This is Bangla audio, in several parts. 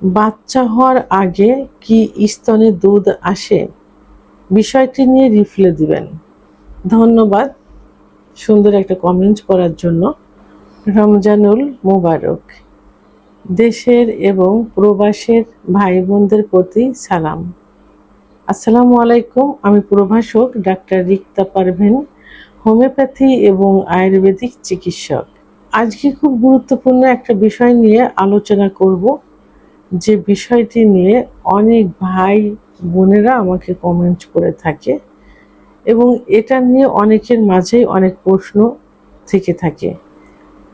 বাচ্চা হওয়ার আগে কি স্তনে দুধ আসে? বিষয়টি নিয়ে রিপ্লাই দিবেন। ধন্যবাদ সুন্দর একটা কমেন্ট করার জন্য। রমজানুল মোবারক। দেশের এবং প্রবাসের ভাই বোনদের প্রতি সালাম। আসসালামু আলাইকুম। আমি প্রভাষক ডাক্তার রিক্তা পারভীন, হোমিওপ্যাথি এবং আয়ুর্বেদিক চিকিৎসক। আজকে খুব গুরুত্বপূর্ণ একটা বিষয় নিয়ে আলোচনা করব, যে বিষয়টি নিয়ে অনেক ভাই বোনেরা আমাকে কমেন্ট করে থাকে এবং এটা নিয়ে অনেকের মাঝেই অনেক প্রশ্ন থেকে থাকে।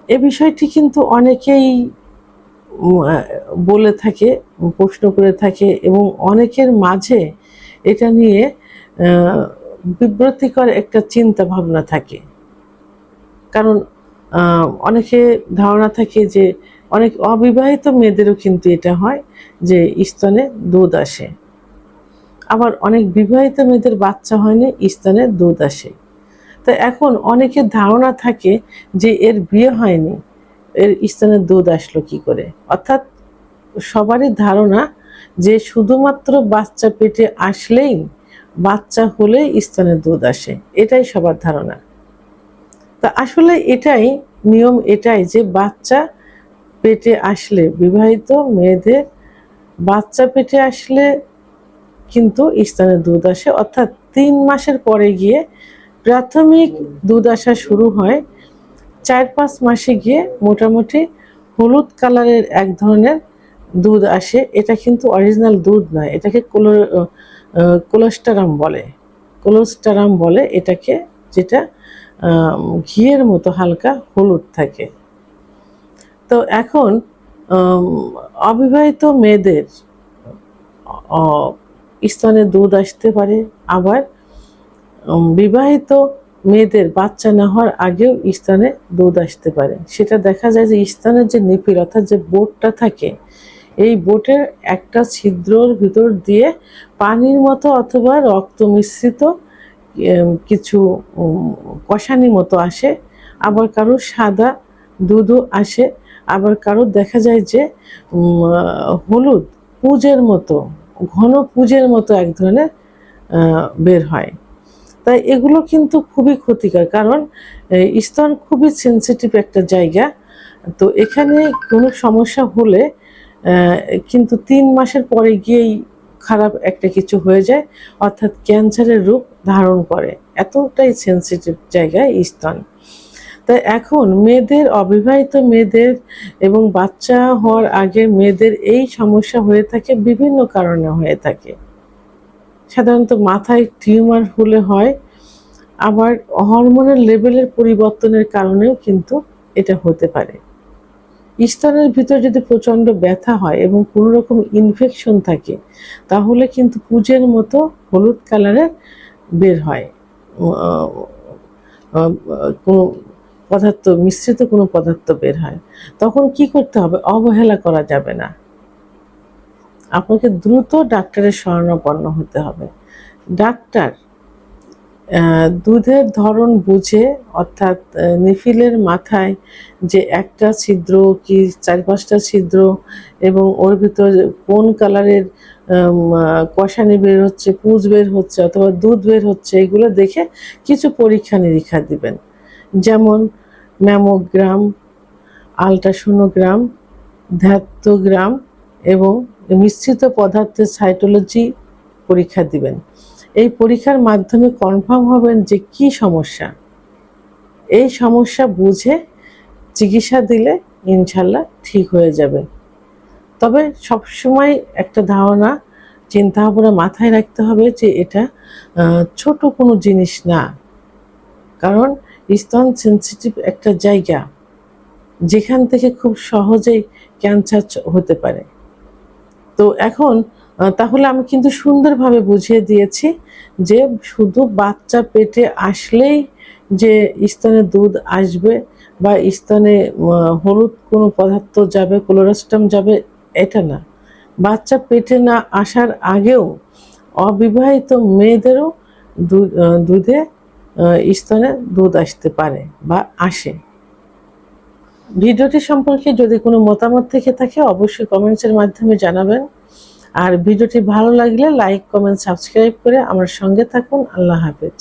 এ বিষয়টি কিন্তু অনেকেই বলে থাকে, প্রশ্ন করে থাকে এবং অনেকের মাঝে এটা নিয়ে বিব্রতিকর একটা চিন্তা ভাবনা থাকে। কারণ অনেকে ধারণা থাকে যে অনেক অবিবাহিত মেয়েদেরও কিন্তু এটা হয় যে স্তনে দুধ আসে, আবার অনেক বিবাহিত মেয়েদের বাচ্চা হয়নি, স্তনে দুধ আসে। তো এখন অনেকের ধারণা থাকে যে এর বিয়ে হয়নি, এর স্তনে দুধ আসলো কি করে। অর্থাৎ সবারই ধারণা যে শুধুমাত্র বাচ্চা পেটে আসলেই, বাচ্চা হলেই স্তনে দুধ আসে, এটাই সবার ধারণা। তা আসলে এটাই নিয়ম, এটাই যে বাচ্চা পেটে আসলে, বিবাহিত মেয়েদের বাচ্চা পেটে আসলে কিন্তু স্তনে দুধ আসে। অর্থাৎ 3 মাসের পরে গিয়ে প্রাথমিক দুধ আসা শুরু হয়। 4-5 মাসে গিয়ে মোটামুটি হলুদ কালারের এক ধরনের দুধ আসে। এটা কিন্তু অরিজিনাল দুধ নয়, এটাকে কোলোস্টারাম বলে। কোলোস্টারাম বলে এটাকে, যেটা ঘিয়ের মতো হালকা হলুদ থাকে। তো এখন অবিবাহিত মেয়েদের স্তনে দুধ আসতে পারে, আবার বিবাহিত মেয়েদের বাচ্চা না হওয়ার আগেও স্তনে দুধ আসতে পারে। সেটা দেখা যায় যে স্তনের যে নিপিল, অর্থাৎ যে বোটটা থাকে, এই বোটের একটা ছিদ্রর ভিতর দিয়ে পানির মতো অথবা রক্ত মিশ্রিত কিছু কষানি মতো আসে। আবার কারো সাদা দুধও আসে, আবার কারো দেখা যায় যে হলুদ পুঁজের মতো, ঘন পুঁজের মতো এক ধরনের বের হয়। তাই এগুলো কিন্তু খুবই ক্ষতিকর, কারণ স্তন খুবই সেন্সিটিভ একটা জায়গা। তো এখানে কোনো সমস্যা হলে কিন্তু 3 মাসের পরে গিয়েই খারাপ একটা কিছু হয়ে যায়, অর্থাৎ ক্যান্সারের রূপ ধারণ করে। এতটাই সেন্সিটিভ জায়গায় স্তন। তাই এখন মেয়েদের, অবিবাহিত মেয়েদের এবং বাচ্চা হওয়ার আগে মেয়েদের এই সমস্যা হয়ে থাকে, বিভিন্ন কারণে হয়ে থাকে। সাধারণত মাথায় টিউমার হলে হয়, আবার হরমোনের লেভেলের পরিবর্তনের কারণেও কিন্তু এটা হতে পারে। স্তনের ভিতর যদি প্রচণ্ড ব্যথা হয় এবং কোনো রকম ইনফেকশন থাকে, তাহলে কিন্তু পুঁজের মতো হলুদ কালারের বের হয়, কোনো পদার্থ, মিশ্রিত কোনো পদার্থ বের হয়। তখন কি করতে হবে? অবহেলা করা যাবে না, আপনাকে দ্রুত ডাক্তারের শরণাপন্ন হতে হবে। ডাক্তার দুধের ধরন বুঝে, অর্থাৎ নিফিলের মাথায় যে একটা ছিদ্র কি 4-5টা ছিদ্র এবং ওর ভিতর কোন কালারের কষানি বের হচ্ছে, পুঁজ বের হচ্ছে অথবা দুধ বের হচ্ছে, এগুলো দেখে কিছু পরীক্ষা নিরীক্ষা দিবেন। যেমন ম্যামোগ্রাম, আলট্রাসোনোগ্রাম, ধাত্রোগ্রাম এবং মিশ্রিত পদার্থের সাইটোলজি পরীক্ষা দিবেন। এই পরীক্ষার মাধ্যমে কনফার্ম হবেন যে কি সমস্যা। এই সমস্যা বুঝে চিকিৎসা দিলে ইনশাল্লাহ ঠিক হয়ে যাবে। তবে সবসময় একটা ধারণা, চিন্তা ভাবনা মাথায় রাখতে হবে যে এটা ছোট কোনো জিনিস না, কারণ স্তন সেন্সিটিভ একটা জায়গা, যেখান থেকে খুব সহজেই ক্যান্সার হতে পারে। তো এখন তাহলে আমি কিন্তু সুন্দরভাবে বুঝিয়ে দিয়েছি যে শুধু বাচ্চা পেটে আসলেই যে স্তনে দুধ আসবে বা স্তনে হলুদ কোনো পদার্থ যাবে, কোলোস্টারাম যাবে, এটা না। বাচ্চা পেটে না আসার আগেও অবিবাহিত মেয়েদেরও দুধে স্তনে দুধ আসতে পারে বা আসে। ভিডিওটি সম্পর্কে যদি কোনো মতামত থেকে থাকে অবশ্যই কমেন্টসের মাধ্যমে জানাবেন। আর ভিডিওটি ভালো লাগলে লাইক, কমেন্ট, সাবস্ক্রাইব করে আমার সঙ্গে থাকুন। আল্লাহ হাফেজ।